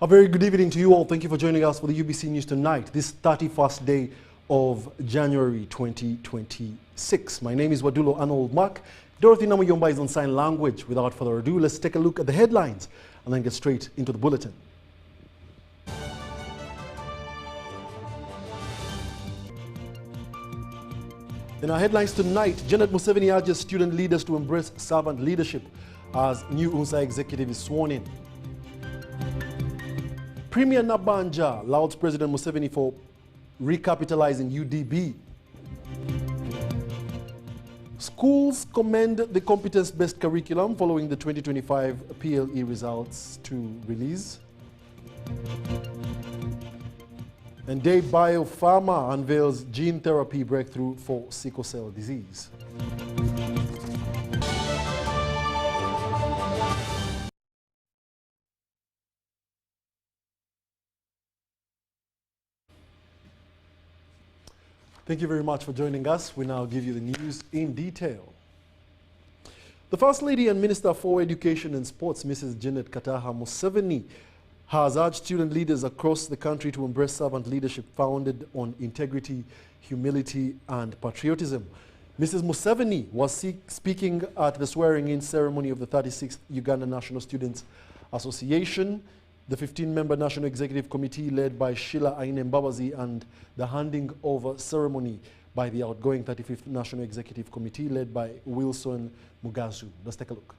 A very good evening to you all. Thank you for joining us for the UBC News tonight, this 31st day of January 2026. My name is Wadulo Arnold Mark. Dorothy Namayomba is on sign language. Without further ado, let's take a look at the headlines and then get straight into the bulletin. In our headlines tonight, Janet Museveni urges student leaders to embrace servant leadership as new UNSA executive is sworn in. Premier Nabanja lauds President Museveni for recapitalizing UDB. Schools commend the competence-based curriculum following the 2025 PLE results to release. And Day Biopharma unveils gene therapy breakthrough for sickle cell disease. Thank you very much for joining us. We now give you the news in detail. The First Lady and Minister for Education and Sports, Mrs. Janet Kataha Museveni, has urged student leaders across the country to embrace servant leadership founded on integrity, humility, and patriotism. Mrs. Museveni was speaking at the swearing-in ceremony of the 36th Uganda National Students Association, the 15-member National Executive Committee led by Sheila Aine Mbabazi, and the handing over ceremony by the outgoing 35th National Executive Committee led by Wilson Mugazu. Let's take a look.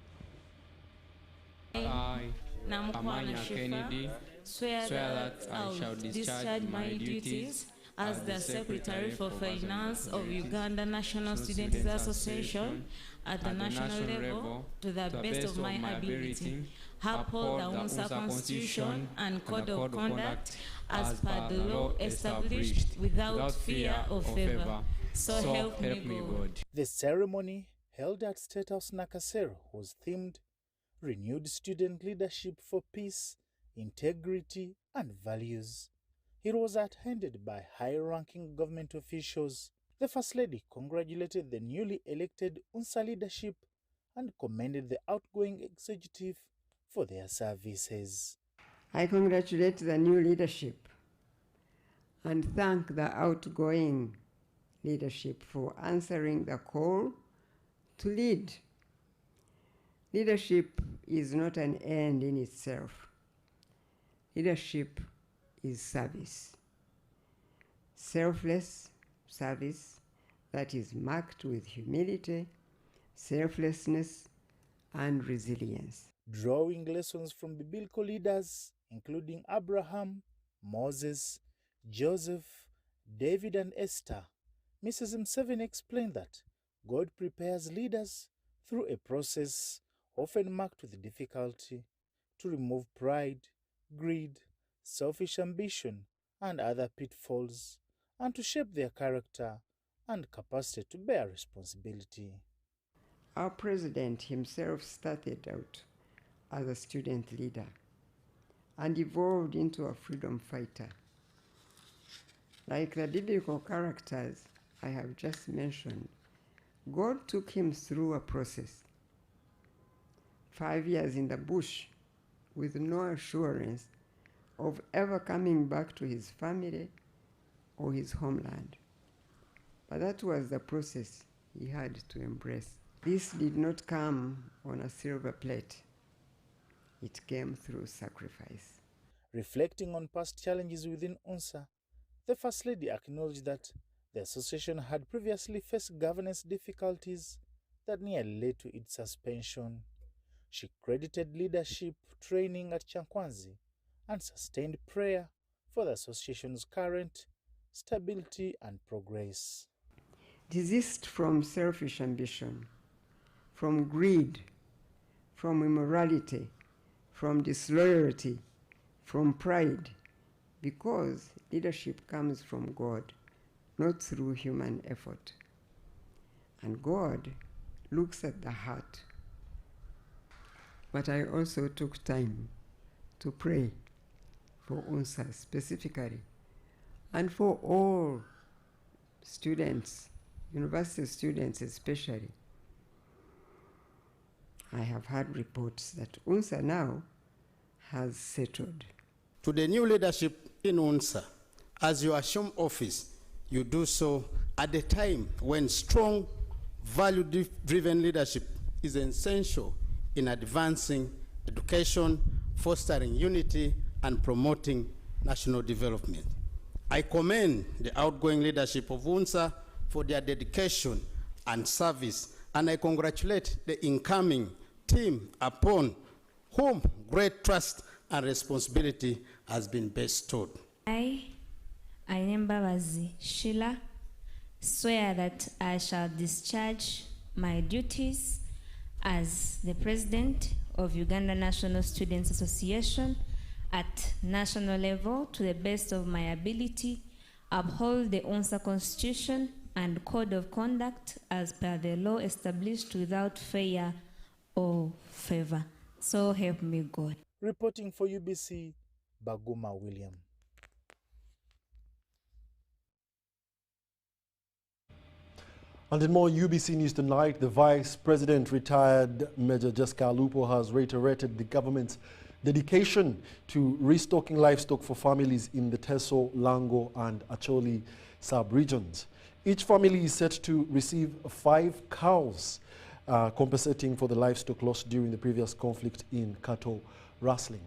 Amanya Kennedy, swear that I shall discharge my duties as the Secretary for Finance of Uganda National Students Association at the national level to the best of my ability, uphold the UNSA Constitution and Code of Conduct as per the law established without fear or favor. So help me God. The ceremony held at State House Nakasero was themed Renewed Student Leadership for Peace, Integrity and Values. It was attended by high-ranking government officials. The First Lady congratulated the newly elected UNSA leadership and commended the outgoing executive for their services. I congratulate the new leadership and thank the outgoing leadership for answering the call to lead. Leadership is not an end in itself. Leadership is service. Selfless service that is marked with humility, selflessness, and resilience. Drawing lessons from biblical leaders, including Abraham, Moses, Joseph, David, and Esther, Mrs. Museveni explained that God prepares leaders through a process often marked with difficulty to remove pride, greed, selfish ambition, and other pitfalls, and to shape their character and capacity to bear responsibility. Our president himself started out as a student leader and evolved into a freedom fighter. Like the biblical characters I have just mentioned, God took him through a process. 5 years in the bush with no assurance of ever coming back to his family or his homeland. But that was the process he had to embrace. This did not come on a silver plate. It came through sacrifice. Reflecting on past challenges within UNSA, the First Lady acknowledged that the association had previously faced governance difficulties that nearly led to its suspension. She credited leadership training at Chankwanzi and sustained prayer for the association's current stability and progress. Desist from selfish ambition, from greed, from immorality, from disloyalty, from pride, because leadership comes from God, not through human effort. And God looks at the heart. But I also took time to pray for UNSA specifically and for all students, university students especially. I have had reports that UNSA now has settled. To the new leadership in UNSA, as you assume office, you do so at a time when strong, value-driven leadership is essential in advancing education, fostering unity, and promoting national development. I commend the outgoing leadership of UNSA for their dedication and service, and I congratulate the incoming team upon whom great trust and responsibility has been bestowed. I, Ainembabazi Sheila, swear that I shall discharge my duties as the President of Uganda National Students Association at national level to the best of my ability, uphold the UNSA Constitution and Code of Conduct as per the law established without fear or favor. So help me God. Reporting for UBC, Baguma William. And in more UBC news tonight, the Vice President, retired Major Jessica Lupo, has reiterated the government's dedication to restocking livestock for families in the Teso, Lango and Acholi sub-regions. Each family is set to receive 5 cows, compensating for the livestock lost during the previous conflict in cattle rustling.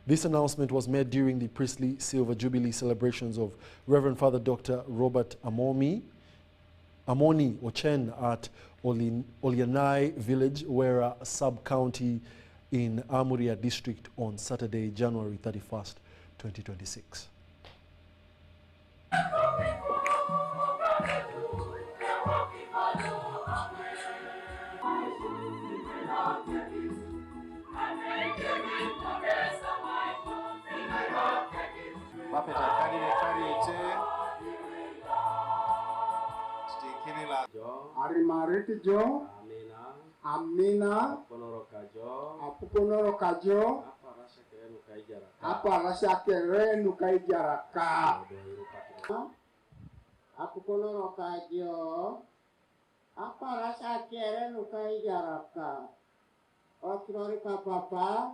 This announcement was made during the Priestly Silver Jubilee celebrations of Reverend Father Dr. Robert Amoni Ochen at Olianai Village, Wera sub-county in Amuria district on Saturday, January 31st, 2026. Arimariti jo, Amina, Apuponoro kajo, apa rasa kere nukai jaraka. Apuponoro kajo, apa rasa kere nukai jaraka. Otrori papa,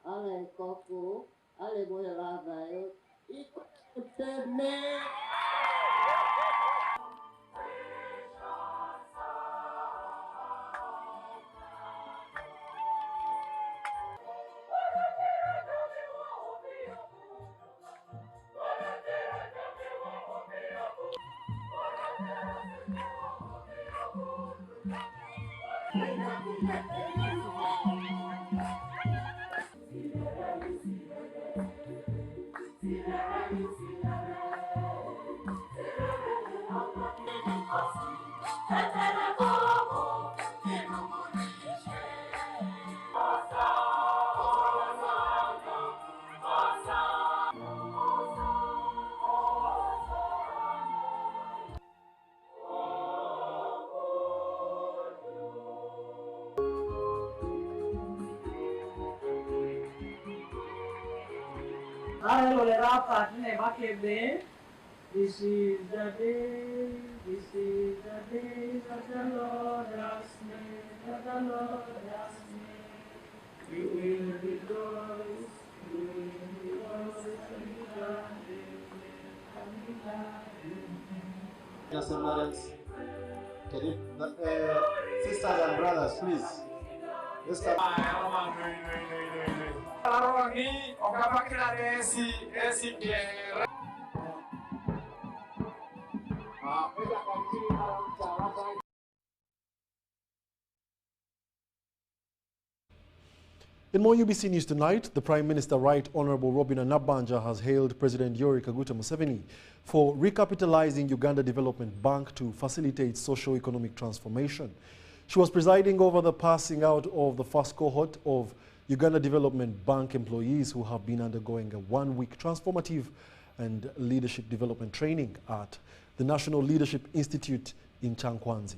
ale koku, ale boyela dayo, ikut teme. This is the day that the Lord has made, that the Lord has made. We will rejoice, and be glad and be glad. Can you, sisters and brothers, please. Let's come. In more UBC news tonight, the Prime Minister, Right Honourable Robin Anabanja, has hailed President Yoweri Kaguta Museveni for recapitalizing Uganda Development Bank to facilitate socio-economic transformation. She was presiding over the passing out of the first cohort of Uganda Development Bank employees who have been undergoing a one-week transformative and leadership development training at the National Leadership Institute in Chankwanzi.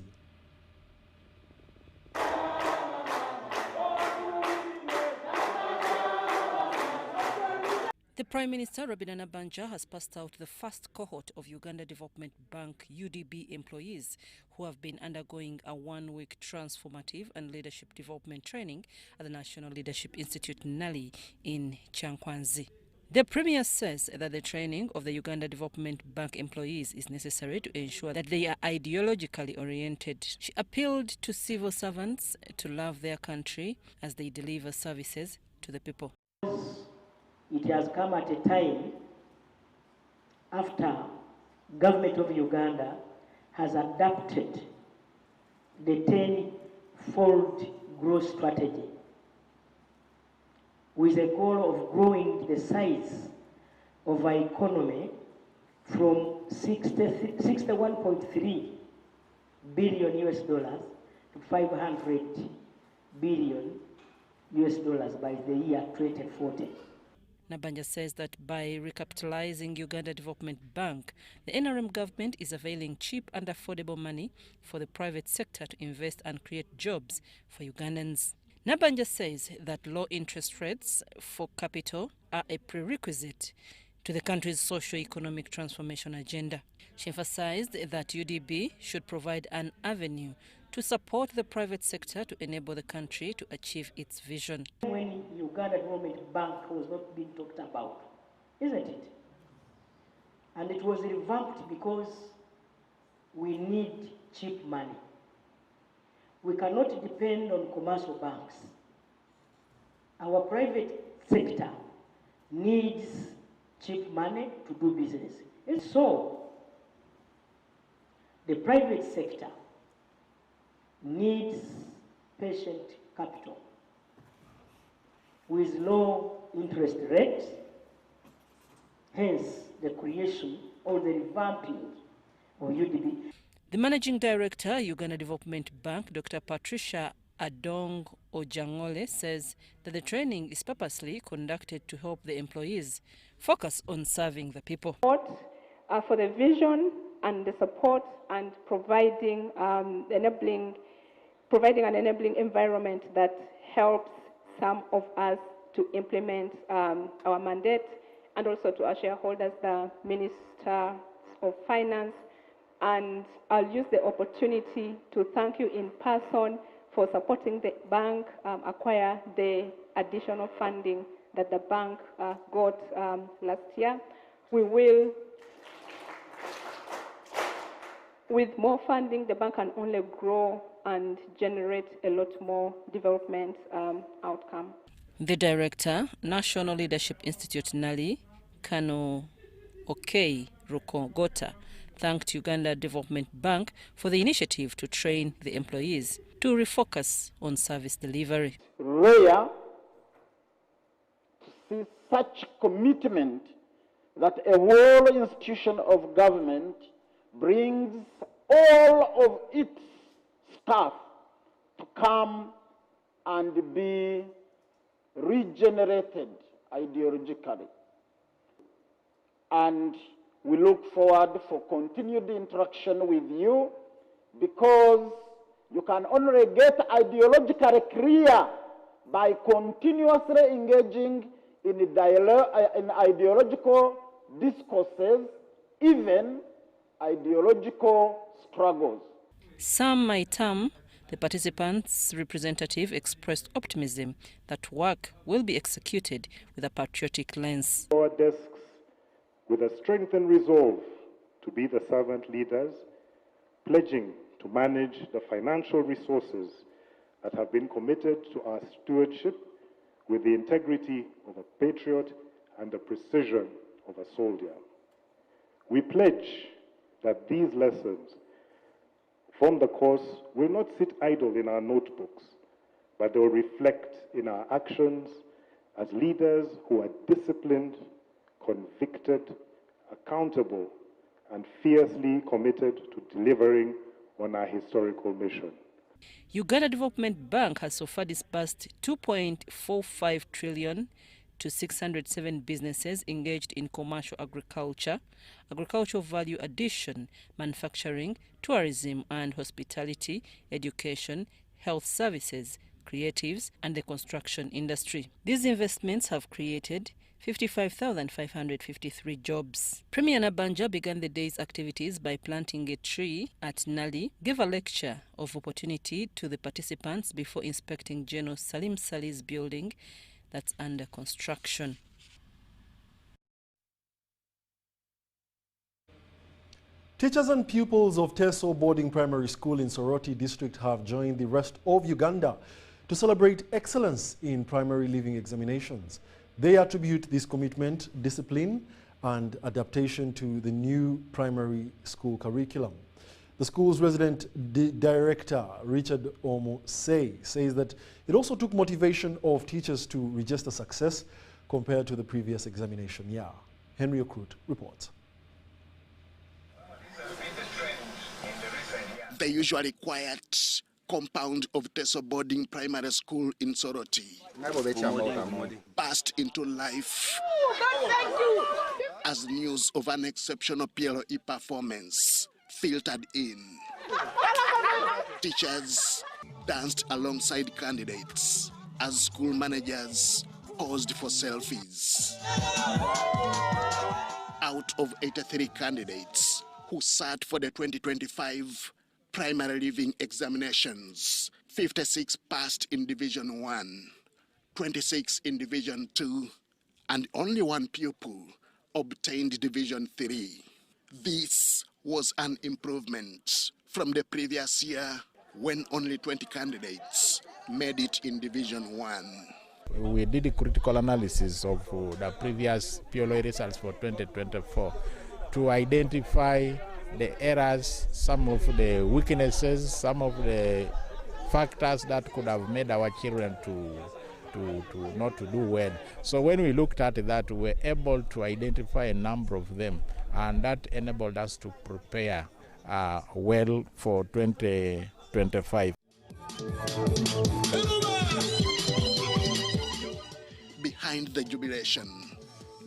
The Prime Minister, Robin Anabanja, has passed out the first cohort of Uganda Development Bank UDB employees who have been undergoing a one-week transformative and leadership development training at the National Leadership Institute, NALI, in Chankwanzi. The Premier says that the training of the Uganda Development Bank employees is necessary to ensure that they are ideologically oriented. She appealed to civil servants to love their country as they deliver services to the people. It has come at a time after government of Uganda has adopted the 10-fold growth strategy with a goal of growing the size of our economy from 61.3 billion US dollars to 500 billion US dollars by the year 2040. Nabanja says that by recapitalizing Uganda Development Bank, the NRM government is availing cheap and affordable money for the private sector to invest and create jobs for Ugandans. Nabanja says that low interest rates for capital are a prerequisite to the country's socio-economic transformation agenda. She emphasized that UDB should provide an avenue to support the private sector to enable the country to achieve its vision. When Uganda Development Bank was not being talked about, isn't it? And it was revamped because we need cheap money. We cannot depend on commercial banks. Our private sector needs cheap money to do business. And so, the private sector needs patient capital with low interest rates, hence the creation or the revamping of UDB. The Managing Director, Uganda Development Bank, Dr. Patricia Adong Ojangole, says that the training is purposely conducted to help the employees focus on serving the people. For the vision and the support and providing an enabling environment that helps some of us to implement our mandate, and also to our shareholders, the Minister of Finance. And I'll use the opportunity to thank you in person for supporting the bank acquire the additional funding that the bank got last year. We will, with more funding, the bank can only grow and generate a lot more development outcome. The Director, National Leadership Institute, NALI, Kano Okei Rukogota, thanked Uganda Development Bank for the initiative to train the employees to refocus on service delivery. Rare to see such commitment that a whole institution of government brings all of its staff to come and be regenerated ideologically. And we look forward for continued interaction with you, because you can only get ideologically clear by continuously engaging in ideological discourses, even ideological struggles. Sam Maitam, the participants' representative, expressed optimism that work will be executed with a patriotic lens. Our desks with a strengthened resolve to be the servant leaders, pledging to manage the financial resources that have been committed to our stewardship with the integrity of a patriot and the precision of a soldier. We pledge that these lessons from the course will not sit idle in our notebooks, but they will reflect in our actions as leaders who are disciplined, convicted, accountable, and fiercely committed to delivering on our historical mission. Uganda Development Bank has so far disbursed 2.45 trillion to 607 businesses engaged in commercial agriculture, agricultural value addition, manufacturing, tourism and hospitality, education, health services, creatives, and the construction industry. These investments have created 55,553 jobs. Premier Nabanja began the day's activities by planting a tree at Nali, gave a lecture of opportunity to the participants before inspecting General Salim Salih's building that's under construction. Teachers and pupils of Teso Boarding Primary School in Soroti District have joined the rest of Uganda to celebrate excellence in primary leaving examinations. They attribute this commitment, discipline, and adaptation to the new primary school curriculum. The school's resident director, Richard Omo says that it also took motivation of teachers to register success compared to the previous examination year. Henry Okrut reports. The usually quiet compound of Teso Boarding Primary School in Soroti burst into life as news of an exceptional PLE performance filtered in. Teachers danced alongside candidates as school managers posed for selfies. Out of 83 candidates who sat for the 2025 primary leaving examinations, 56 passed in Division 1, 26 in Division 2, and only one pupil obtained Division 3. This was an improvement from the previous year when only 20 candidates made it in Division 1. We did a critical analysis of the previous PLE results for 2024 to identify the errors, some of the weaknesses, some of the factors that could have made our children to not to do well. So when we looked at that, we were able to identify a number of them, and that enabled us to prepare well for 2025. Behind the jubilation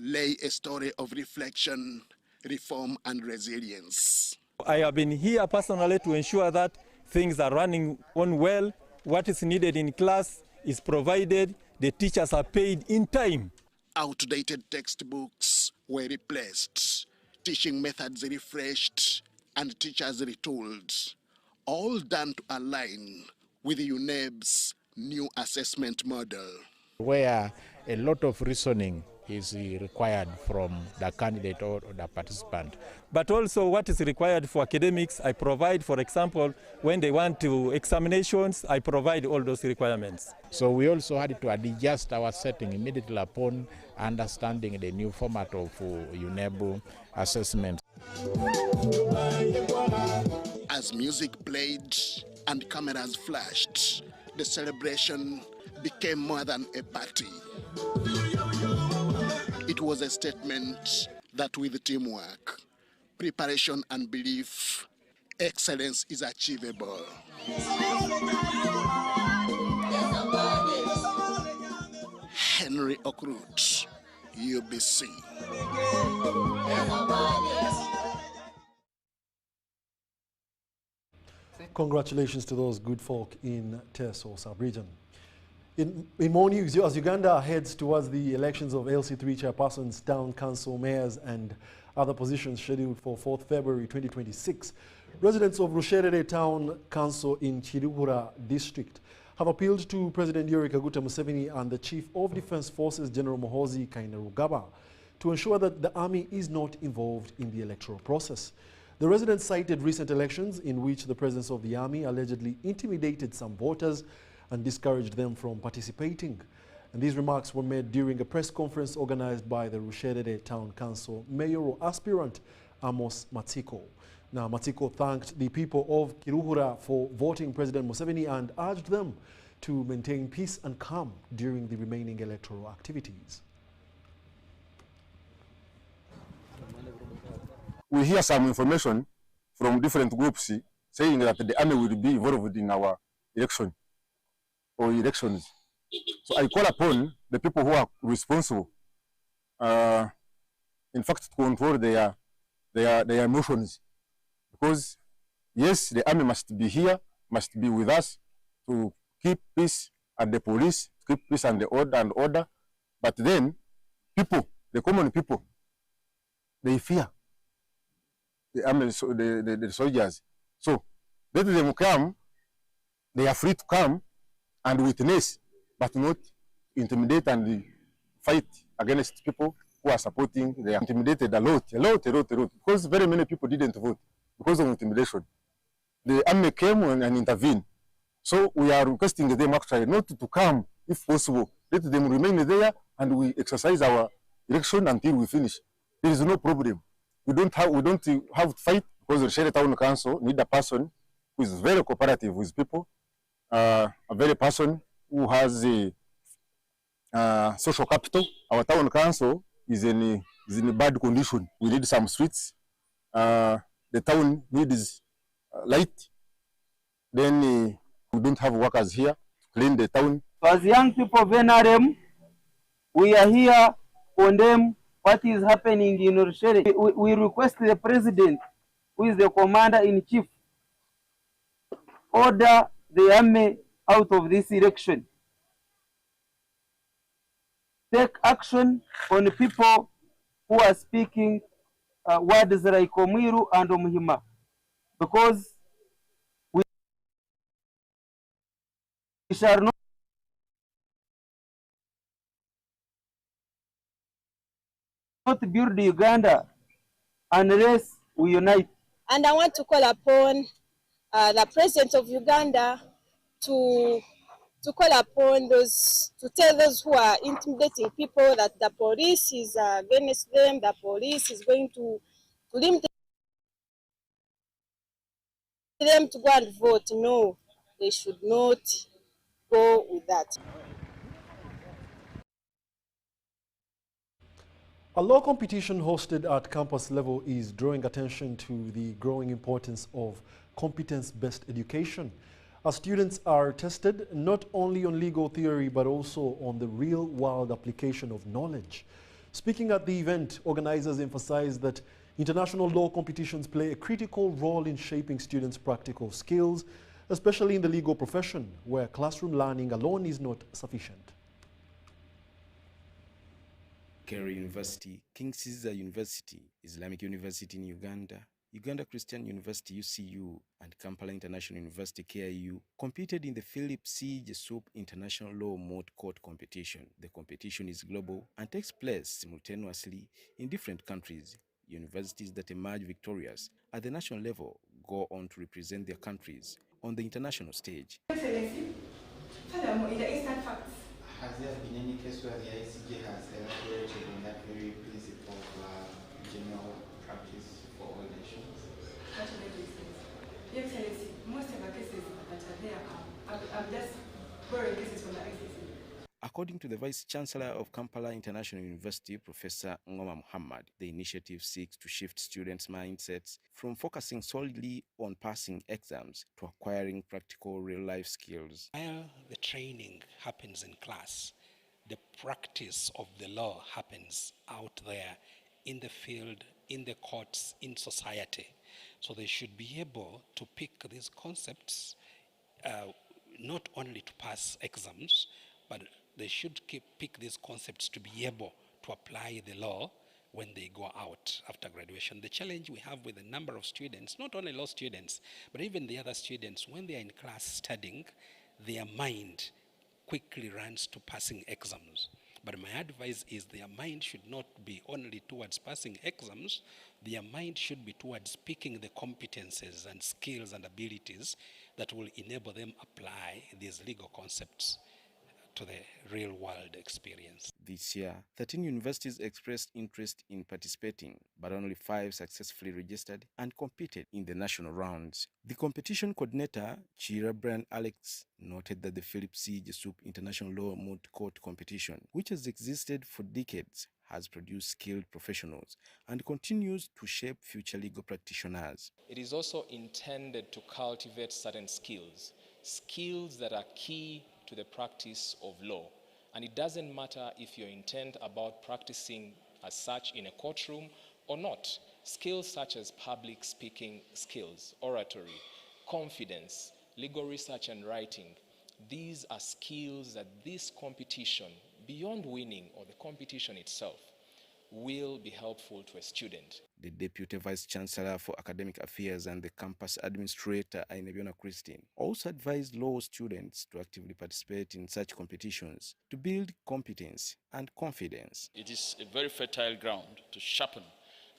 lay a story of reflection, reform, and resilience. I have been here personally to ensure that things are running on well. What is needed in class is provided. The teachers are paid in time. Outdated textbooks were replaced, teaching methods refreshed, and teachers retooled, all done to align with UNEB's new assessment model, where a lot of reasoning is required from the candidate or the participant. But also what is required for academics, I provide, for example, when they want to examinations, I provide all those requirements. So we also had to adjust our setting immediately upon understanding the new format of UNEB assessment. As music played and cameras flashed, the celebration became more than a party. It was a statement that with teamwork, preparation, and belief, excellence is achievable. Henry Okrut, UBC. Congratulations to those good folk in Teso sub-region. In more news, as Uganda heads towards the elections of LC3 chairpersons, town council mayors, and other positions scheduled for 4th February 2026, residents of Rusherere Town Council in Chirugura District have appealed to President Yoweri Kaguta Museveni and the Chief of Defense Forces, General Muhoozi Kainerugaba, to ensure that the army is not involved in the electoral process. The residents cited recent elections in which the presence of the army allegedly intimidated some voters and discouraged them from participating. And these remarks were made during a press conference organized by the Rusherere Town Council mayoral aspirant Amos Matsiko. Now, Matsiko thanked the people of Kiruhura for voting President Museveni and urged them to maintain peace and calm during the remaining electoral activities. We hear some information from different groups saying that the army will be involved in our election or elections. So I call upon the people who are responsible, in fact, to control their emotions. Because yes, the army must be here, must be with us to keep peace, and the police to keep peace and the order. But then people, the common people, they fear the army, the soldiers. So let them come. They are free to come and witness, but not intimidate and fight against people who are supporting. They are intimidated a lot, because very many people didn't vote. because of intimidation. The army came and intervened. So we are requesting them actually not to come, if possible. Let them remain there and we exercise our election until we finish. There is no problem. We don't have to fight because the Shere Town Council need a person who is very cooperative with people, a very person who has a social capital. Our town council is in a bad condition. We need some streets. The town needs light. Then we don't have workers here to clean the town. So as young people of NRM, we are here to condemn what is happening in Orishere. We request the president, who is the commander-in-chief, order the army out of this election. Take action on people who are speaking words like Omwiru and Omuhima, because we shall not build Uganda unless we unite. And I want to call upon the President of Uganda to call upon those, to tell those who are intimidating people that the police is against them, the police is going to limit them to go and vote. No, they should not go with that. A law competition hosted at campus level is drawing attention to the growing importance of competence-based education, as students are tested not only on legal theory but also on the real-world application of knowledge. Speaking at the event, organizers emphasized that international law competitions play a critical role in shaping students' practical skills, especially in the legal profession, where classroom learning alone is not sufficient. Kerry University, King Caesar University, Islamic University in Uganda, Uganda Christian University UCU, and Kampala International University KIU competed in the Philip C. Jesup International Law Moot Court competition. The competition is global and takes place simultaneously in different countries. Universities that emerge victorious at the national level go on to represent their countries on the international stage. Excellency, furthermore, in the instant facts, has there been any case where the ICJ has elaborated on that very principle of general practice for all nations? Your Excellency, most of the cases that are there are just borrowing cases from the ICC. According to the Vice-Chancellor of Kampala International University, Professor Ngoma Muhammad, the initiative seeks to shift students' mindsets from focusing solely on passing exams to acquiring practical real-life skills. While the training happens in class, the practice of the law happens out there in the field, in the courts, in society. So they should be able to pick these concepts not only to pass exams, but they should pick these concepts to be able to apply the law when they go out after graduation. The challenge we have with a number of students, not only law students, but even the other students, when they are in class studying, their mind quickly runs to passing exams. But my advice is their mind should not be only towards passing exams, their mind should be towards picking the competences and skills and abilities that will enable them apply these legal concepts to the real-world experience. This year, 13 universities expressed interest in participating, but only 5 successfully registered and competed in the national rounds. The competition coordinator, Chira Brian Alex, noted that the Philip C. Jesup International Law Moot Court competition, which has existed for decades, has produced skilled professionals and continues to shape future legal practitioners. It is also intended to cultivate certain skills that are key to the practice of law. And it doesn't matter if your intent about practicing as such in a courtroom or not. Skills such as public speaking skills, oratory, confidence, legal research and writing, these are skills that this competition, beyond winning or the competition itself, will be helpful to a student. The Deputy Vice-Chancellor for Academic Affairs and the campus administrator, Ainebiona Christine, also advised law students to actively participate in such competitions to build competence and confidence. It is a very fertile ground to sharpen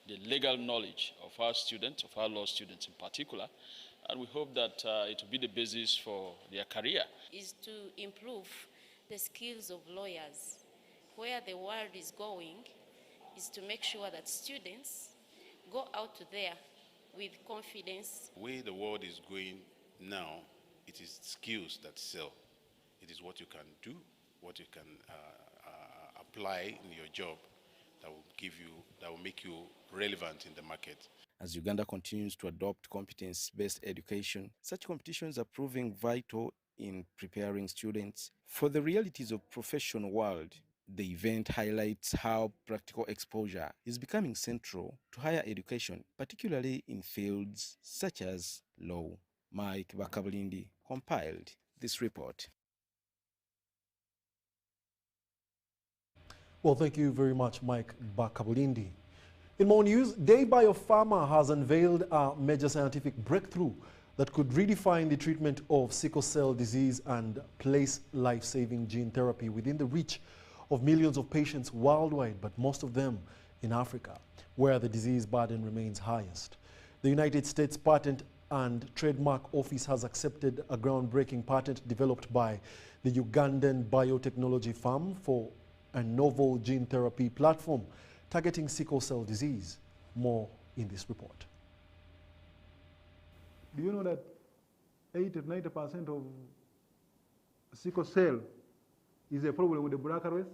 the legal knowledge of our students, of our law students in particular, and we hope that it will be the basis for their career. Is to improve the skills of lawyers. Where the world is going is to make sure that students go out there with confidence. The way the world is going now, it is skills that sell. It is what you can do, what you can apply in your job that will make you relevant in the market. As Uganda continues to adopt competence-based education, such competitions are proving vital in preparing students for the realities of the professional world. The event highlights how practical exposure is becoming central to higher education, particularly in fields such as law. Mike Bakabulindi compiled this report. Well, thank you very much, Mike Bakabulindi. In more news, Day Biopharma has unveiled a major scientific breakthrough that could redefine the treatment of sickle cell disease and place life-saving gene therapy within the reach of millions of patients worldwide, but most of them in Africa, where the disease burden remains highest. The United States Patent and Trademark Office has accepted a groundbreaking patent developed by the Ugandan biotechnology firm for a novel gene therapy platform targeting sickle cell disease. More in this report. Do you know that 80 to 90% of sickle cell is a problem with the black race?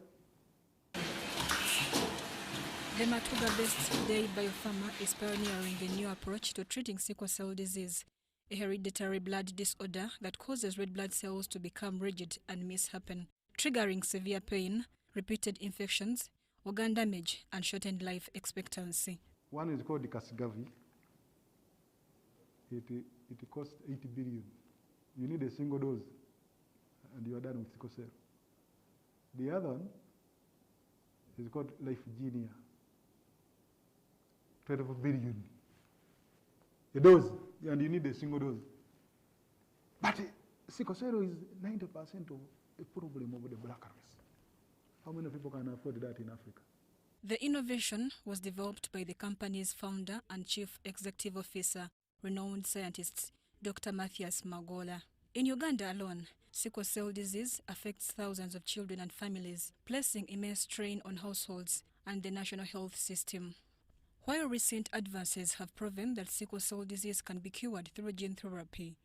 The Matuga-based Day Biopharma is pioneering a new approach to treating sickle cell disease, a hereditary blood disorder that causes red blood cells to become rigid and mishappen, triggering severe pain, repeated infections, organ damage, and shortened life expectancy. One is called the Kasigavi. It costs 80 billion. You need a single dose, and you are done with sickle cell. The other one is called Lifegenia. 12 billion. A dose, and you need a single dose. But sickle cell is 90% of the problem of the black race. How many people can afford that in Africa? The innovation was developed by the company's founder and chief executive officer, renowned scientist Dr. Matthias Magola. In Uganda alone, sickle cell disease affects thousands of children and families, placing immense strain on households and the national health system. While recent advances have proven that sickle cell disease can be cured through gene therapy,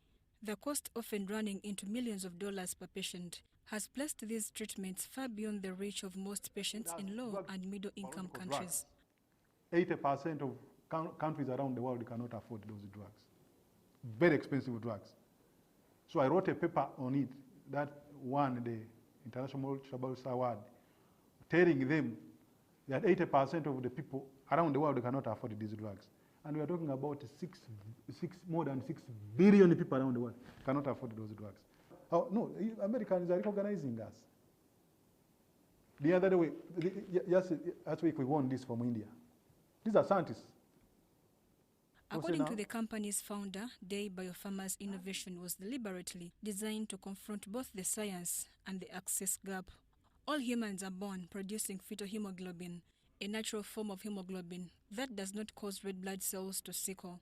the cost often running into millions of dollars per patient has placed these treatments far beyond the reach of most patients in low and middle-income countries. 80% of countries around the world cannot afford those drugs. Very expensive drugs. So I wrote a paper on it that won the International Shabbos Award, telling them that 80% of the people around the world cannot afford these drugs. And we are talking about more than 6 billion people around the world cannot afford those drugs. Oh, no, Americans are recognizing us. The other way, just last week we won this from India. These are scientists. According to the company's founder, Day Biopharma's innovation was deliberately designed to confront both the science and the access gap. All humans are born producing fetal hemoglobin, a natural form of hemoglobin that does not cause red blood cells to sickle.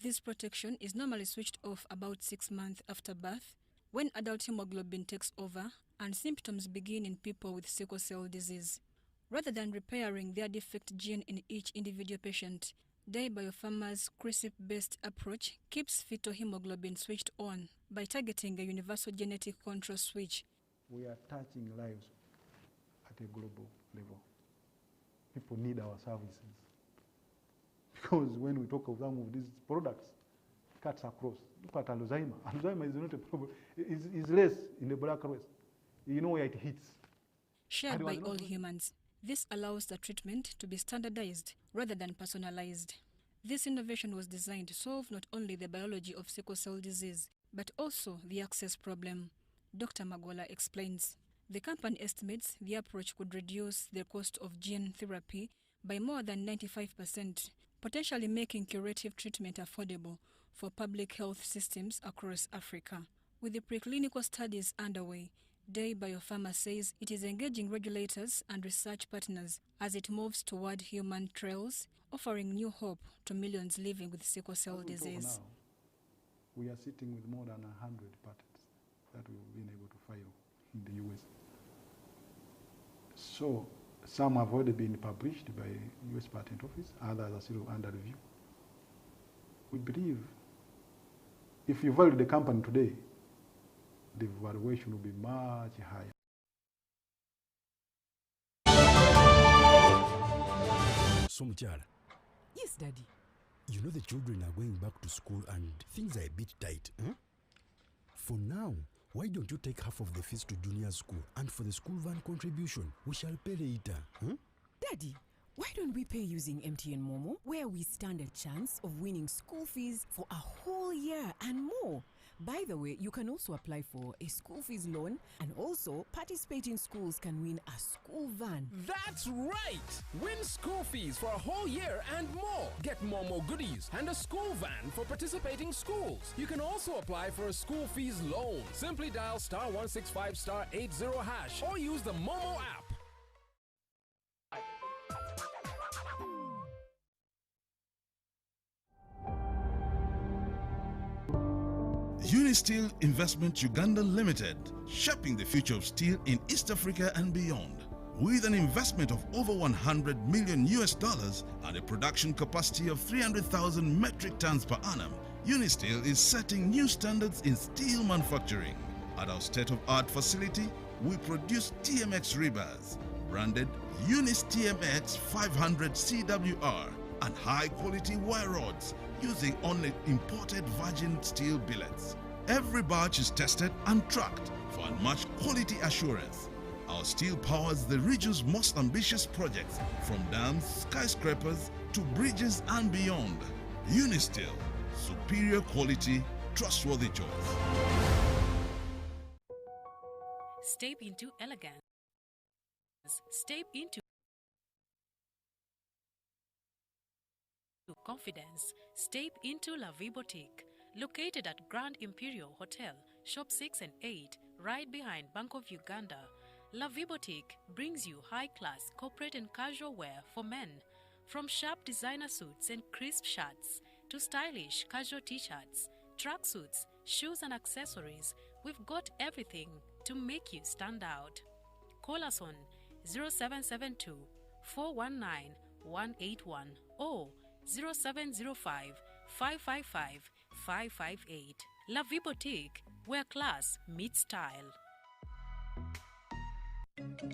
This protection is normally switched off about 6 months after birth, when adult hemoglobin takes over and symptoms begin in people with sickle cell disease. Rather than repairing their defect gene in each individual patient, Day Biopharma's CRISP-based approach keeps fetal hemoglobin switched on by targeting a universal genetic control switch. We are touching lives at a global level. People need our services. Because when we talk of some of these products, it cuts across. Look at Alzheimer. Alzheimer is not a problem. It's less in the black race. You know where it hits. Shared by all humans, this allows the treatment to be standardized rather than personalized. This innovation was designed to solve not only the biology of sickle cell disease, but also the access problem. Dr. Magola explains. The company estimates the approach could reduce the cost of gene therapy by more than 95%, potentially making curative treatment affordable for public health systems across Africa. With the preclinical studies underway, Day Biopharma says it is engaging regulators and research partners as it moves toward human trials, offering new hope to millions living with sickle cell disease. Now, we are sitting with more than 100 patents that we've been able to file in the US. So some have already been published by US Patent Office, others are still under review. We believe if you value the company today, the valuation will be much higher. So, Muchala. Yes, Daddy. You know the children are going back to school and things are a bit tight. Huh? For now, why don't you take half of the fees to junior school, and for the school van contribution, we shall pay later. Huh? Daddy, why don't we pay using MTN Momo, where we stand a chance of winning school fees for a whole year and more? By the way, you can also apply for a school fees loan, and also participating schools can win a school van. That's right! Win school fees for a whole year and more. Get Momo goodies and a school van for participating schools. You can also apply for a school fees loan. Simply dial *165*80# or use the Momo app. Unisteel Investment Uganda Limited, shaping the future of steel in East Africa and beyond. With an investment of over $100 million and a production capacity of 300,000 metric tons per annum, Unisteel is setting new standards in steel manufacturing. At our state-of-art facility, we produce TMX rebars, branded Unis TMX 500 CWR, and high-quality wire rods using only imported virgin steel billets. Every batch is tested and tracked for unmatched quality assurance. Our steel powers the region's most ambitious projects, from dams, skyscrapers, to bridges and beyond. Unisteel, superior quality, trustworthy choice. Step into elegance. Step into confidence. Step into La Vie Boutique, located at Grand Imperial Hotel, Shop 6 and 8, right behind Bank of Uganda. La Vie Boutique brings you high-class corporate and casual wear for men, from sharp designer suits and crisp shirts to stylish casual t-shirts, tracksuits, shoes and accessories. We've got everything to make you stand out. Call us on 0772 419 181 or 0705 555 558. La Vie Boutique, where class meets style.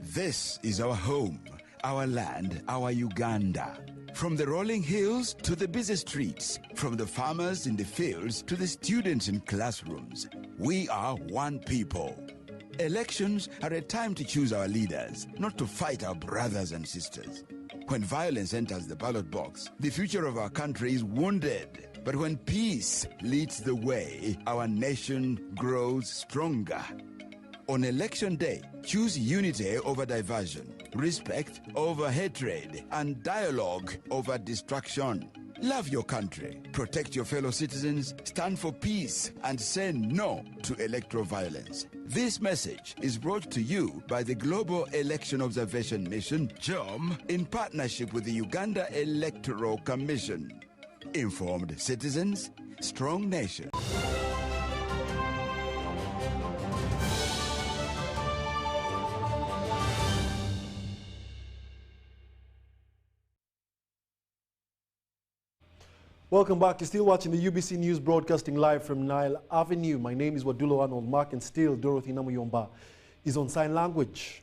This is our home, our land, our Uganda. From the rolling hills to the busy streets, from the farmers in the fields to the students in classrooms, we are one people. Elections are a time to choose our leaders, not to fight our brothers and sisters. When violence enters the ballot box, the future of our country is wounded. But when peace leads the way, our nation grows stronger. On election day, choose unity over diversion, respect over hatred, and dialogue over distraction. Love your country, protect your fellow citizens, stand for peace, and say no to electoral violence. This message is brought to you by the Global Election Observation Mission, GEOM, in partnership with the Uganda Electoral Commission. Informed citizens, strong nation. Welcome back. You're still watching the UBC News broadcasting live from Nile Avenue. My name is Wadulo, Arnold Mark, and still Dorothy Namuyomba is on sign language.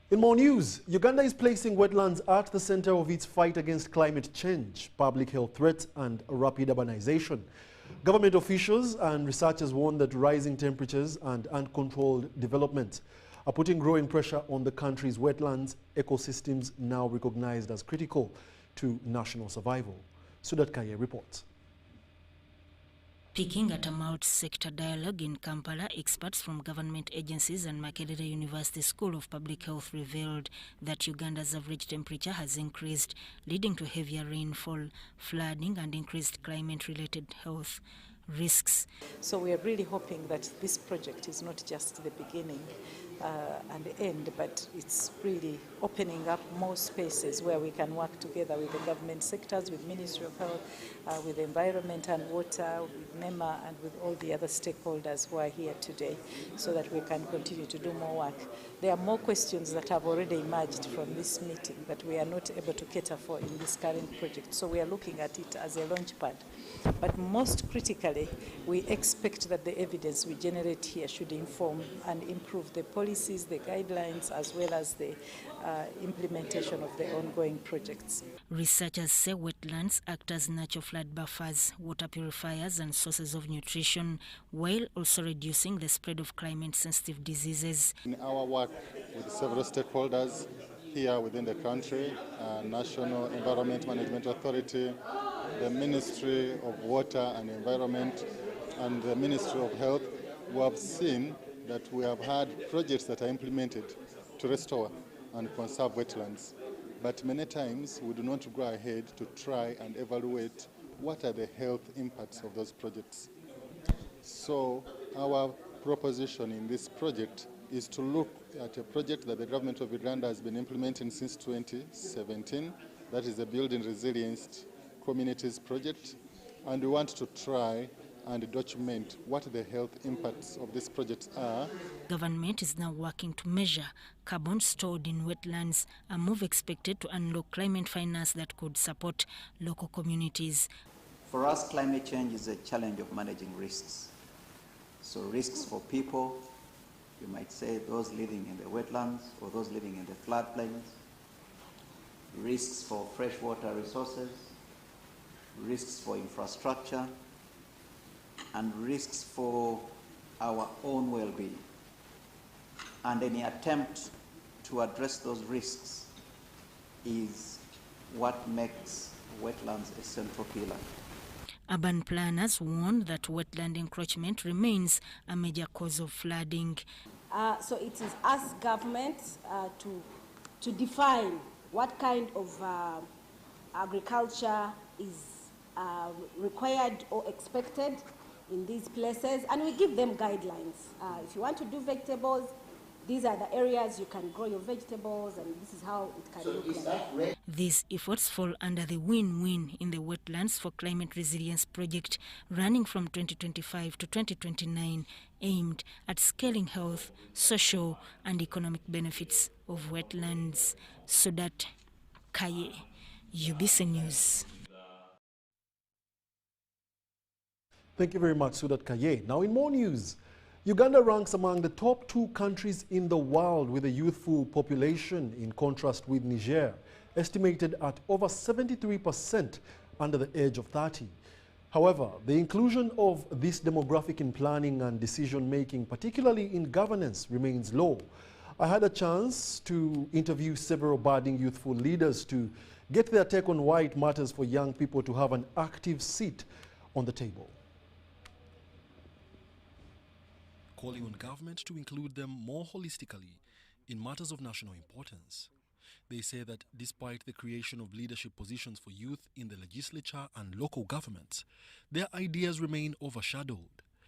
In more news, Uganda is placing wetlands at the center of its fight against climate change, public health threats, and rapid urbanization. Government officials and researchers warn that rising temperatures and uncontrolled development are putting growing pressure on the country's wetlands ecosystems, now recognized as critical to national survival. Sudat Kaye reports. Speaking at a multi-sector dialogue in Kampala, experts from government agencies and Makerere University School of Public Health revealed that Uganda's average temperature has increased, leading to heavier rainfall, flooding, and increased climate-related health risks. So we are really hoping that this project is not just the beginning and the end, but it's really opening up more spaces where we can work together with the government sectors, with Ministry of Health, with the Environment and Water, with NEMA, and with all the other stakeholders who are here today, so that we can continue to do more work. There are more questions that have already emerged from this meeting that we are not able to cater for in this current project. So we are looking at it as a launch pad. But most critically, we expect that the evidence we generate here should inform and improve the policies, the guidelines, as well as the implementation of the ongoing projects. Researchers say wetlands act as natural flood buffers, water purifiers and sources of nutrition, while also reducing the spread of climate-sensitive diseases. In our work with several stakeholders here within the country, National Environment Management Authority, the Ministry of Water and Environment, and the Ministry of Health, we have seen that we have had projects that are implemented to restore and conserve wetlands. But many times we do not go ahead to try and evaluate what are the health impacts of those projects. So our proposition in this project is to look at a project that the government of Uganda has been implementing since 2017, that is the Building Resilience Communities project, and we want to try and document what the health impacts of this project are. Government is now working to measure carbon stored in wetlands, a move expected to unlock climate finance that could support local communities. For us, climate change is a challenge of managing risks. So risks for people, you might say those living in the wetlands or those living in the floodplains, risks for freshwater resources, risks for infrastructure, and risks for our own well-being. And any attempt to address those risks is what makes wetlands a central pillar. Urban planners warn that wetland encroachment remains a major cause of flooding. So it is us government to define what kind of agriculture is required or expected in these places, and we give them guidelines. If you want to do vegetables, these are the areas you can grow your vegetables, and this is how it can look like. These efforts fall under the Win-Win in the Wetlands for Climate Resilience project running from 2025 to 2029, aimed at scaling health, social and economic benefits of wetlands. Sudat Kaye, UBC News. Thank you very much, Sudat Kaye. Now in more news, Uganda ranks among the top 2 countries in the world with a youthful population, in contrast with Niger, estimated at over 73% under the age of 30. However, the inclusion of this demographic in planning and decision-making, particularly in governance, remains low. I had a chance to interview several budding youthful leaders to get their take on why it matters for young people to have an active seat on the table. Calling on government to include them more holistically in matters of national importance. They say that despite the creation of leadership positions for youth in the legislature and local governments, their ideas remain overshadowed.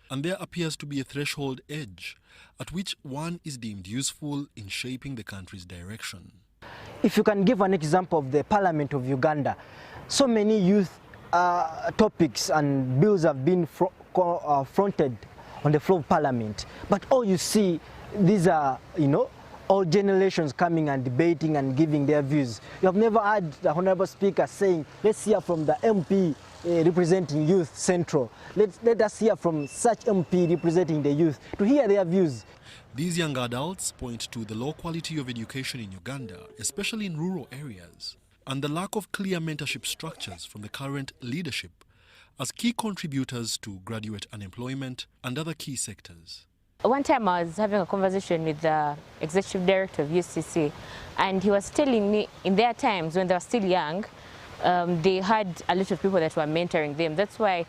And there appears to be a threshold age at which one is deemed useful in shaping the country's direction. If you can give an example of the Parliament of Uganda, so many youth topics and bills have been fronted on the floor of Parliament, but all you see, these are, all generations coming and debating and giving their views. You have never had the Honorable Speaker saying, let's hear from the MP representing Youth Central. Let us hear from such MP representing the youth to hear their views. These young adults point to the low quality of education in Uganda, especially in rural areas, and the lack of clear mentorship structures from the current leadership as key contributors to graduate unemployment and other key sectors. One time I was having a conversation with the executive director of UCC, and he was telling me in their times when they were still young, they had a lot of people that were mentoring them. That's why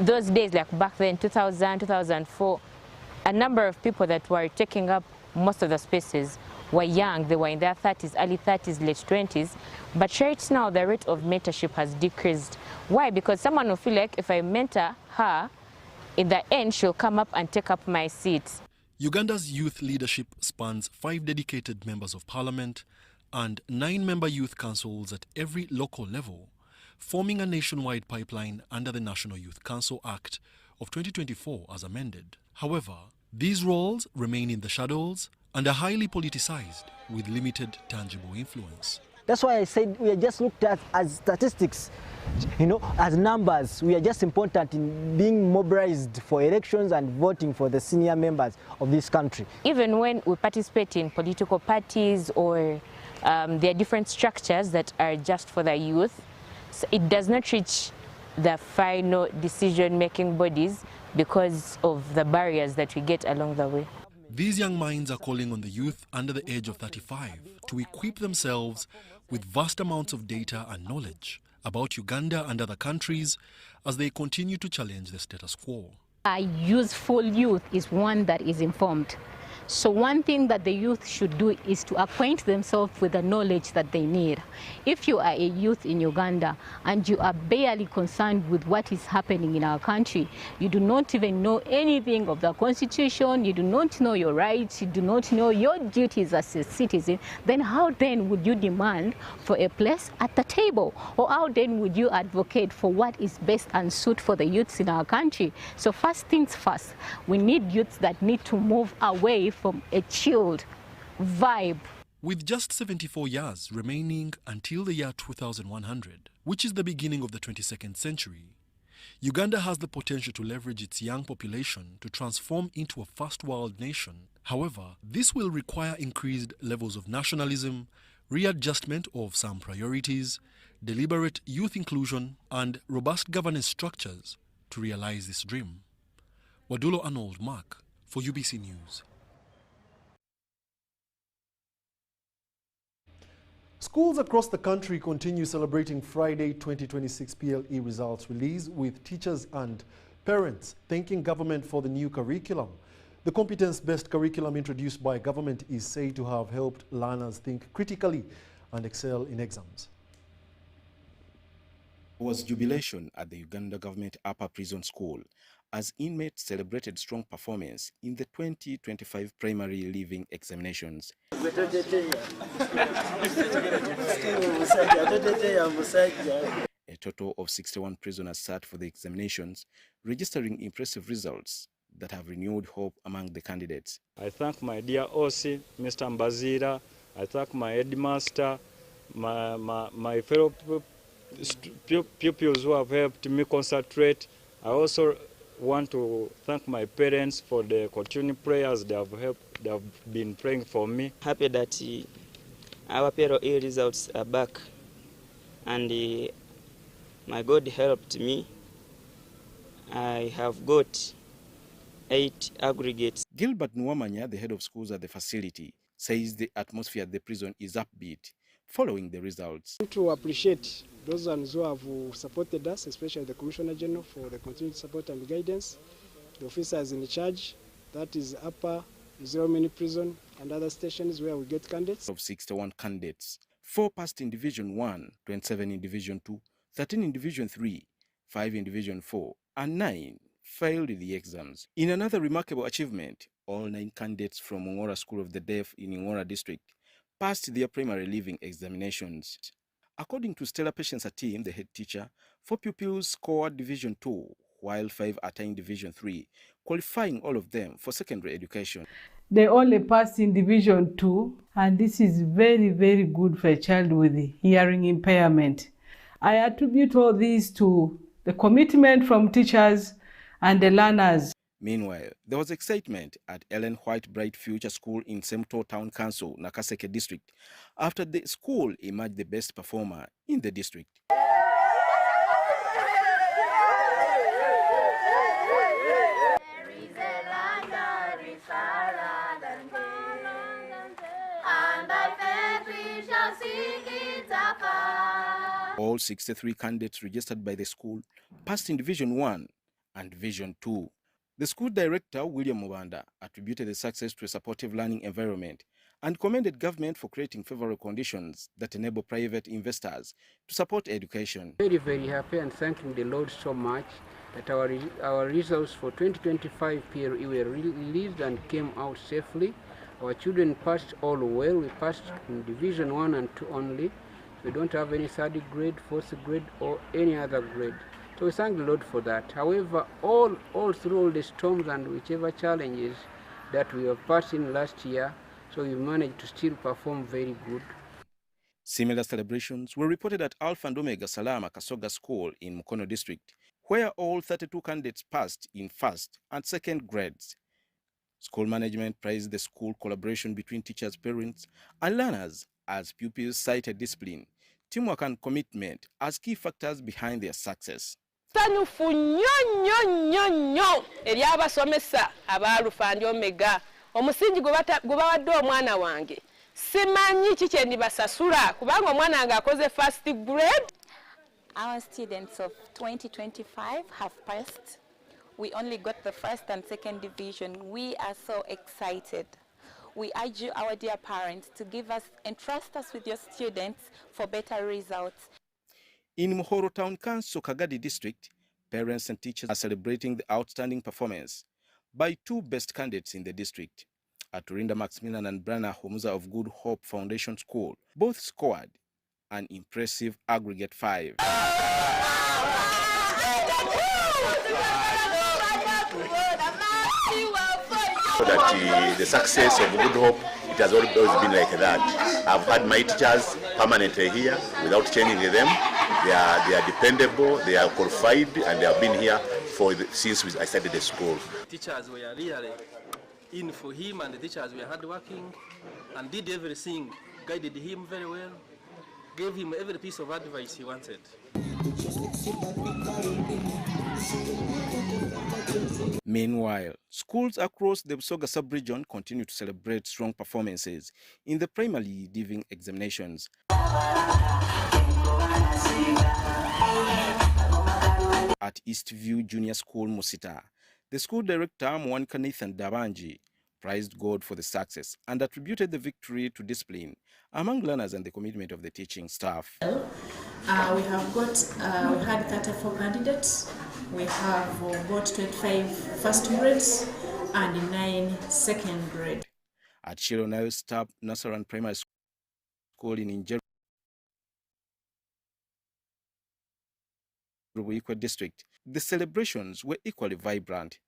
those days, like back then, 2000, 2004, a number of people that were taking up most of the spaces were young. They were in their 30s, early 30s, late 20s. But right now, the rate of mentorship has decreased. Why? Because someone will feel like if I mentor her, in the end, she'll come up and take up my seat. Uganda's youth leadership spans 5 dedicated members of parliament and 9-member youth councils at every local level, forming a nationwide pipeline under the National Youth Council Act of 2024 as amended. However, these roles remain in the shadows and are highly politicized with limited tangible influence. That's why I said we are just looked at as statistics, as numbers. We are just important in being mobilized for elections and voting for the senior members of this country. Even when we participate in political parties or there are different structures that are just for the youth, so it does not reach the final decision-making bodies because of the barriers that we get along the way. These young minds are calling on the youth under the age of 35 to equip themselves with vast amounts of data and knowledge about Uganda and other countries as they continue to challenge the status quo. A useful youth is one that is informed. So one thing that the youth should do is to acquaint themselves with the knowledge that they need. If you are a youth in Uganda and you are barely concerned with what is happening in our country, you do not even know anything of the Constitution, you do not know your rights, you do not know your duties as a citizen, then how then would you demand for a place at the table? Or how then would you advocate for what is best and suit for the youths in our country? So first things first, we need youths that need to move away from a chilled vibe. With just 74 years remaining until the year 2100, which is the beginning of the 22nd century, Uganda has the potential to leverage its young population to transform into a first world nation. However, this will require increased levels of nationalism, readjustment of some priorities, deliberate youth inclusion, and robust governance structures to realize this dream. Wadulo Arnold for UBC News. Schools across the country continue celebrating Friday 2026 PLE results release with teachers and parents thanking government for the new curriculum. The competence-based curriculum introduced by government is said to have helped learners think critically and excel in exams. There was jubilation at the Uganda Government Upper Prison School as inmates celebrated strong performance in the 2025 primary leaving examinations. A total of 61 prisoners sat for the examinations, registering impressive results that have renewed hope among the candidates. I thank my dear OC, Mr. Mbazira. I thank my headmaster, my fellow pupils who have helped me concentrate. I also want to thank my parents for the continued prayers they have been praying for me. Happy that our PLE results are back, and my God helped me. I have got 8 aggregates. Gilbert Nwamanya, the head of schools at the facility, says the atmosphere at the prison is upbeat following the results. I want to appreciate those ones who have supported us, especially the Commissioner General for the continued support and guidance, the officers in charge, that is Upper, Zero Mini Prison, and other stations where we get candidates. Of 61 candidates, 4 passed in Division 1, 27 in Division 2, 13 in Division 3, 5 in Division 4, and 9 failed the exams. In another remarkable achievement, all 9 candidates from Ngora School of the Deaf in Ngora District passed their primary leaving examinations. According to Stella Patience Atim, the head teacher, 4 pupils scored Division 2, while 5 attained Division 3, qualifying all of them for secondary education. They only passed in Division 2, and this is very, very good for a child with hearing impairment. I attribute all this to the commitment from teachers and the learners. Meanwhile, there was excitement at Ellen White Bright Future School in Semto Town Council, Nakaseke District, after the school emerged the best performer in the district. All 63 candidates registered by the school passed in Division 1 and Division 2. The school director, William Mubanda, attributed the success to a supportive learning environment and commended government for creating favorable conditions that enable private investors to support education. Very, very happy and thanking the Lord so much that our results for 2025 PLE were released and came out safely. Our children passed all well. We passed in Division 1 and 2 only. We don't have any third grade, fourth grade, or any other grade. So we thank the Lord for that. However, all through all the storms and whichever challenges that we have passed in last year, so we managed to still perform very good. Similar celebrations were reported at Alpha and Omega Salama Kasoga School in Mukono District, where all 32 candidates passed in first and second grades. School management praised the school collaboration between teachers, parents, and learners as pupils cited discipline, teamwork, and commitment as key factors behind their success. Sanyufu nnyo eri abasomesa aba Alpha and Omega. Omusingi gwe bawadde omwana wange simanyi kiki kye ndibasasula kubanga omwana wange akoze first grade. Our students of 2025 have passed. We only got the first and second division. We are so excited. We urge you, our dear parents, to entrust us with your students for better results. In Muhoro Town Council, Kagadi District, parents and teachers are celebrating the outstanding performance by two best candidates in the district. Aturinda Maximilian and Brana Homuza of Good Hope Foundation School both scored an impressive aggregate 5. That the success of Good Hope, it has always been like that. I've had my teachers permanently here without changing them. They are dependable, they are qualified, and they have been here since I started the school. Teachers were really in for him, and the teachers were hardworking and did everything, guided him very well, gave him every piece of advice he wanted. Meanwhile, schools across the Busoga sub-region continue to celebrate strong performances in the primary leaving examinations. At Eastview Junior School, Musita, the school director, Mwanika Nathan Dabanji, praised God for the success and attributed the victory to discipline among learners and the commitment of the teaching staff. We had 34 candidates. We have got 25 first grades and 9 second grade. At Shironau Stab Nasaran Primary School in Injeru District, the celebrations were equally vibrant.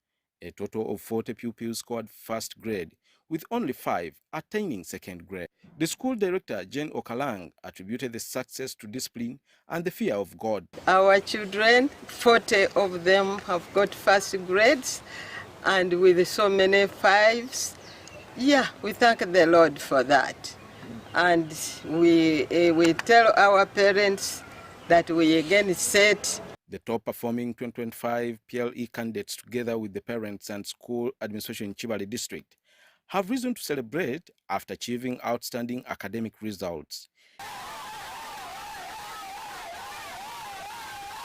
A total of 40 pupils scored first grade, with only 5 attaining second grade. The school director, Jane Okalang, attributed the success to discipline and the fear of God. Our children, 40 of them have got first grades, and with so many 5s, we thank the Lord for that. And we tell our parents that we again set the top performing 2025 PLE candidates, together with the parents and school administration in Chibale District, have reason to celebrate after achieving outstanding academic results.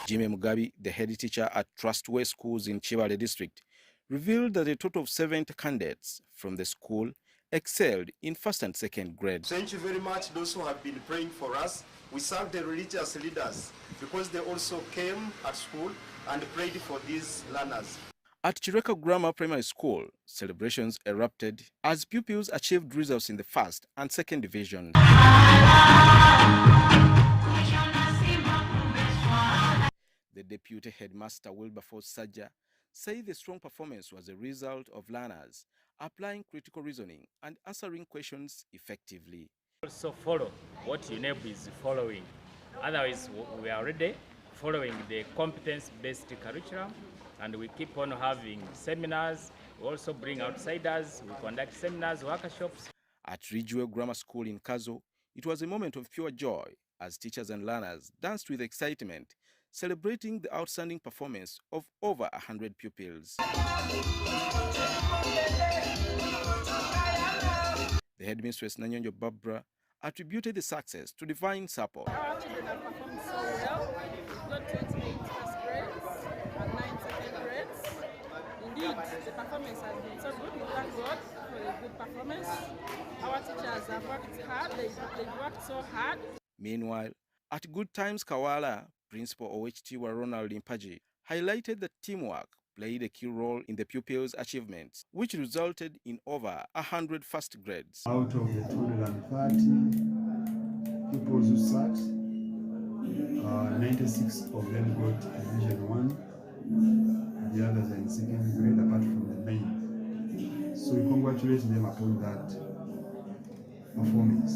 Jimmy Mugabe, the head teacher at Trustway Schools in Chibale District, revealed that a total of 70 candidates from the school excelled in first and second grades. Thank you very much, those who have been praying for us. We thank the religious leaders because they also came at school and prayed for these learners. At Chireka Grammar Primary School, celebrations erupted as pupils achieved results in the first and second divisions. The deputy headmaster Wilberforce Saja said the strong performance was a result of learners applying critical reasoning and answering questions effectively. Also follow what UNEB is following. Otherwise, we are already following the competence-based curriculum, and we keep on having seminars. We also bring outsiders. We conduct seminars, workshops. At Ridgeway Grammar School in Kazo, it was a moment of pure joy as teachers and learners danced with excitement, celebrating the outstanding performance of over 100 pupils. The headmistress Nanyonjo Barbara attributed the success to divine support. Our children have performed so well. We've got 28 first grades and 9 second grades. Indeed, good. The performance has been so good. We thank God for a good performance. Our teachers have worked hard. They've worked so hard. Meanwhile, at Good Times Kawala, Principal OHT Ronald Impaji highlighted that teamwork played a key role in the pupils' achievements, which resulted in over 100 first grades. Out of the 230 pupils who sat, 96 of them got Division 1, the others are in second grade apart from the main. So we congratulate them upon that performance.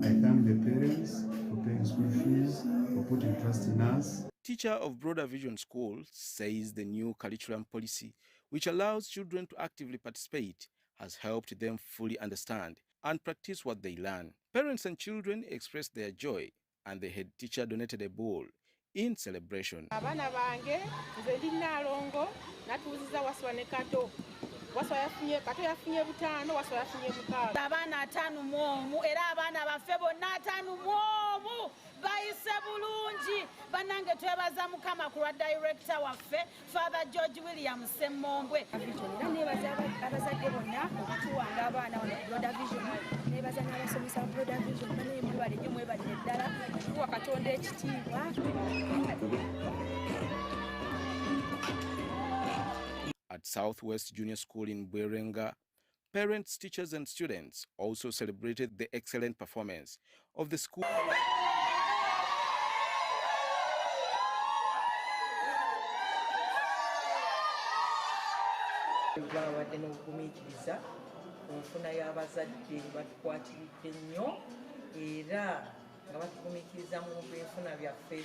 I thank the parents for paying school fees, for putting trust in us. Teacher of Broader Vision School says the new curriculum policy, which allows children to actively participate, has helped them fully understand and practice what they learn. Parents and children expressed their joy, and the head teacher donated a bowl in celebration. Abana bange nze ndi Nalongo natuuziza Waswa ne Kato. Waswa yafunye Kato yafunye 5, Waswa yafunye 6. Abana 5 mwomu era abana baffe bonna 5 mwomu bayise bulungi banange twebaza Mukama ku director waffe Father George William Semmombwe. Era nebaza abazadde bonna okutuwanga abaana wano Broader Vision. Nebaza n'abasomesa Broader Vision bane mwebale nnyo mwebalire ddala tuwa Katonda ekitiibwa. At Southwest Junior School in Bwerenga, parents, teachers and students also celebrated the excellent performance of the school. Bawadde n'okugumiikiriza enfuna y'abazadde batukwatiridde nnyo era nga batugumiikiriza mu byenfuna byaffe.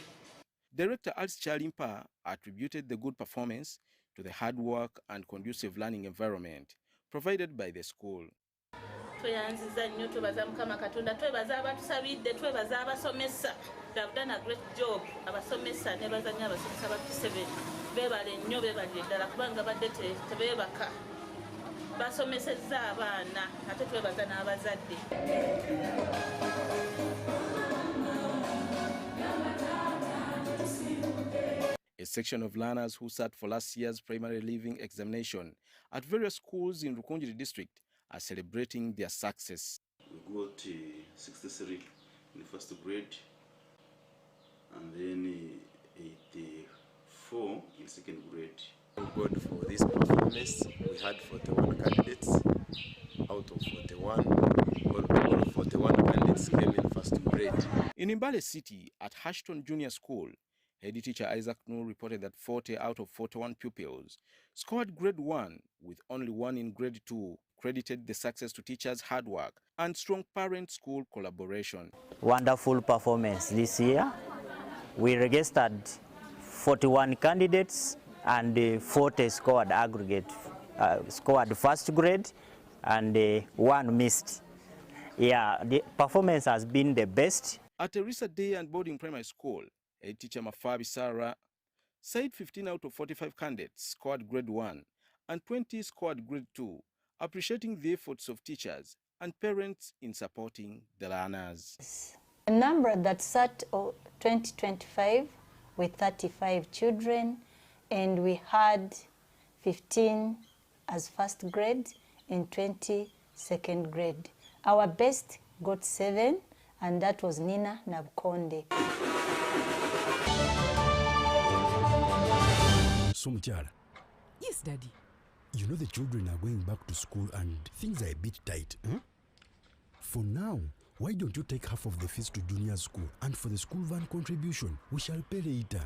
Director Alice Chalimpa attributed the good performance to the hard work and conducive learning environment provided by the school. Tweyanziza nnyo twebaza Mukama Katonda, twebaza abatusabidde, twebaza abasomesa. They have done a great job. Abasomesa ne bazannya abasomesa ba P7 beebale nnyo beebalire ddala kubanga badde tebeebaka. Basomesezza abaana ate twebaza n'abazadde. A section of learners who sat for last year's primary leaving examination at various schools in Rukunjiri district are celebrating their success. We got 63 in the first grade and then 84 in second grade. Thank God for this performance. We had 41 candidates out of 41. All 41 candidates came in first grade. In Mbale City at Ashton Junior School, head teacher Isaac Noor reported that 40 out of 41 pupils scored grade 1 with only 1 in grade 2, credited the success to teachers' hard work and strong parent-school collaboration. Wonderful performance this year. We registered 41 candidates and 40 scored aggregate, scored first grade and 1 missed. Yeah, the performance has been the best. At Teresa Day and Boarding Primary School, head teacher Mafabi Sarah said 15 out of 45 candidates scored grade 1 and 20 scored grade 2, appreciating the efforts of teachers and parents in supporting the learners. A number that sat 2025 with 35 children, and we had 15 as first grade and 20 second grade. Our best got 7, and that was Nina Nabkonde. So, Muchara. Yes, Daddy. You know the children are going back to school and things are a bit tight. For now, why don't you take half of the fees to junior school, and for the school van contribution, we shall pay later.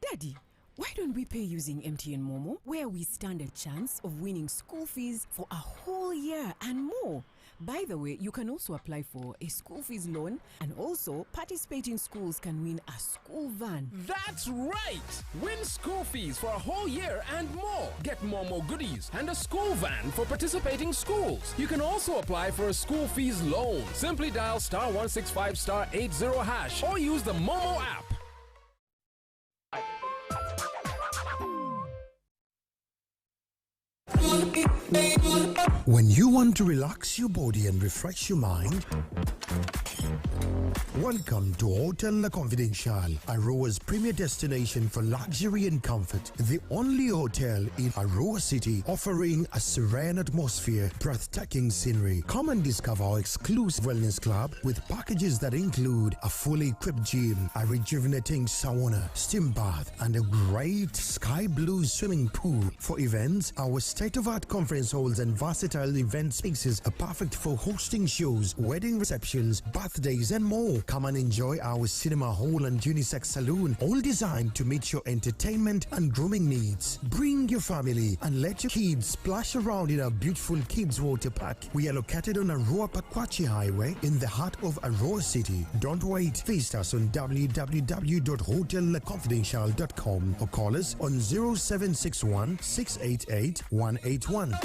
Daddy, why don't we pay using MTN Momo, where we stand a chance of winning school fees for a whole year and more? By the way, you can also apply for a school fees loan, and also participating schools can win a school van. That's right! Win school fees for a whole year and more. Get Momo goodies and a school van for participating schools. You can also apply for a school fees loan. Simply dial *165 *80 hash or use the Momo app. When you want to relax your body and refresh your mind, welcome to Hotel La Confidential, Aroa's premier destination for luxury and comfort. The only hotel in Aroa City offering a serene atmosphere, breathtaking scenery. Come and discover our exclusive wellness club with packages that include a fully equipped gym, a rejuvenating sauna, steam bath, and a great sky blue swimming pool. For events, our state-of-art conference halls and versatile event spaces are perfect for hosting shows, wedding receptions, birthdays, and more. Come and enjoy our cinema hall and unisex saloon, all designed to meet your entertainment and grooming needs. Bring your family and let your kids splash around in our beautiful kids water park. We are located on Aroa Pakwachi Highway in the heart of Aroa City. Don't wait. Visit us on www.hotellaconfidential.com or call us on 0761 688 181.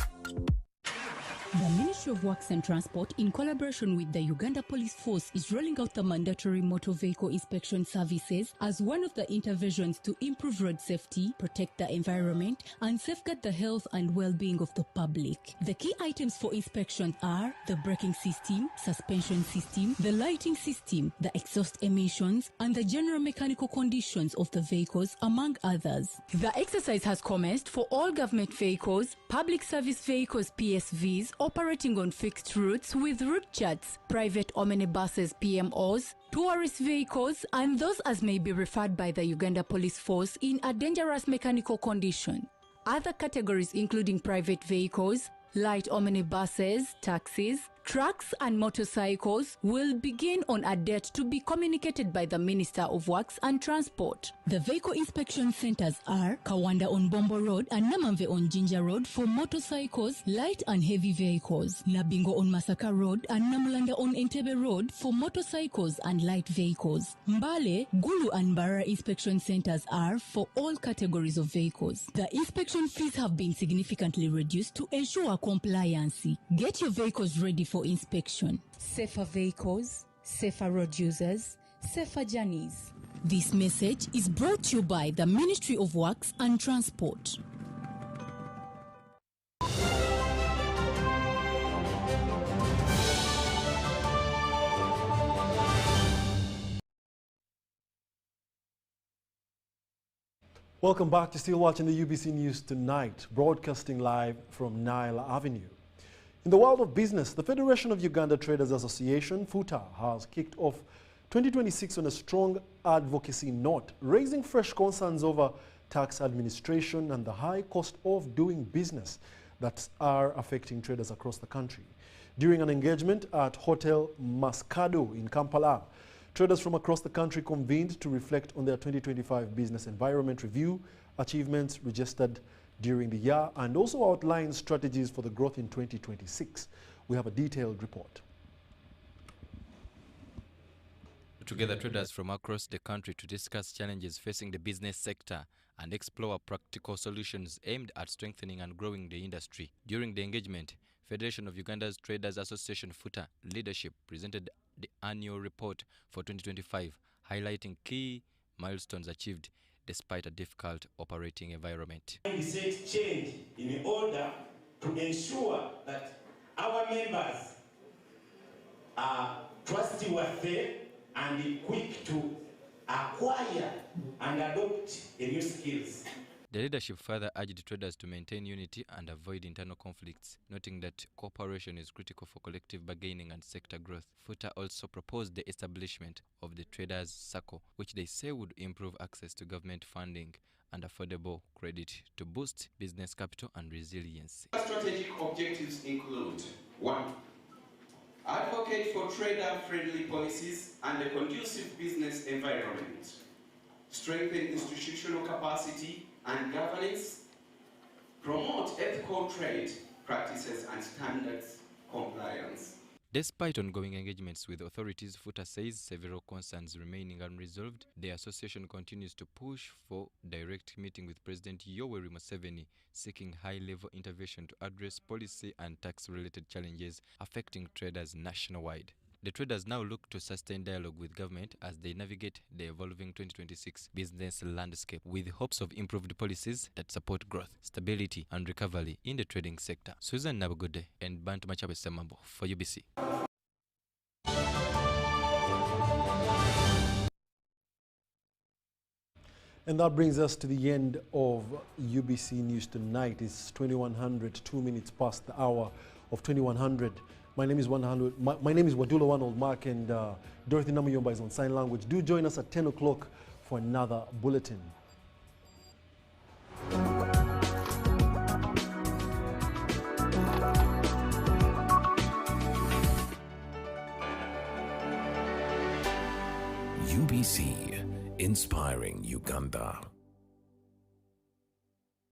The Ministry of Works and Transport, in collaboration with the Uganda Police Force, is rolling out the mandatory motor vehicle inspection services as one of the interventions to improve road safety, protect the environment, and safeguard the health and well-being of the public. The key items for inspection are the braking system, suspension system, the lighting system, the exhaust emissions, and the general mechanical conditions of the vehicles, among others. The exercise has commenced for all government vehicles, public service vehicles PSVs, operating on fixed routes with route charts, private omnibuses PMOs, tourist vehicles, and those as may be referred by the Uganda Police Force in a dangerous mechanical condition. Other categories including private vehicles, light omnibuses, taxis, trucks and motorcycles will begin on a date to be communicated by the Minister of Works and Transport. The vehicle inspection centers are Kawanda on Bombo Road and Namamve on Jinja Road for motorcycles, light and heavy vehicles, Nabingo on Masaka Road and Namulanda on Entebbe Road for motorcycles and light vehicles. Mbale, Gulu and Bara inspection centers are for all categories of vehicles. The inspection fees have been significantly reduced to ensure compliance. Get your vehicles ready for inspection. Safer vehicles, safer road users, safer journeys. This message is brought to you by the Ministry of Works and Transport. Welcome back to still watching the UBC News Tonight, broadcasting live from Nile Avenue. In the world of business, the Federation of Uganda Traders Association, FUTA, has kicked off 2026 on a strong advocacy note, raising fresh concerns over tax administration and the high cost of doing business that are affecting traders across the country. During an engagement at Hotel Mascado in Kampala, traders from across the country convened to reflect on their 2025 business environment review, achievements registered during the year, and also outline strategies for the growth in 2026. We have a detailed report. Together, traders from across the country to discuss challenges facing the business sector and explore practical solutions aimed at strengthening and growing the industry. During the engagement, Federation of Uganda's Traders Association FUTA leadership presented the annual report for 2025, highlighting key milestones achieved despite a difficult operating environment. We set change in order to ensure that our members are trustworthy and quick to acquire and adopt new skills. The leadership further urged traders to maintain unity and avoid internal conflicts, noting that cooperation is critical for collective bargaining and sector growth. FUTA also proposed the establishment of the Traders Circle, which they say would improve access to government funding and affordable credit to boost business capital and resilience. Strategic objectives include 1. Advocate for trader-friendly policies and a conducive business environment. Strengthen institutional capacity and governance. Promote ethical trade practices and standards compliance. Despite ongoing engagements with authorities, FUTA says several concerns remaining unresolved. The association continues to push for direct meeting with President Yoweri Museveni, seeking high-level intervention to address policy and tax-related challenges affecting traders nationwide. The traders now look to sustain dialogue with government as they navigate the evolving 2026 business landscape with hopes of improved policies that support growth, stability and recovery in the trading sector. Susan Nabagode and Bantu Machabe Semambo for UBC. And that brings us to the end of UBC News Tonight. It's 2100, 2 minutes past the hour of 2100. My name is Wadulo Arnold Mark, and Dorothy Namuyomba is on sign language. Do join us at 10 o'clock for another bulletin. UBC, inspiring Uganda.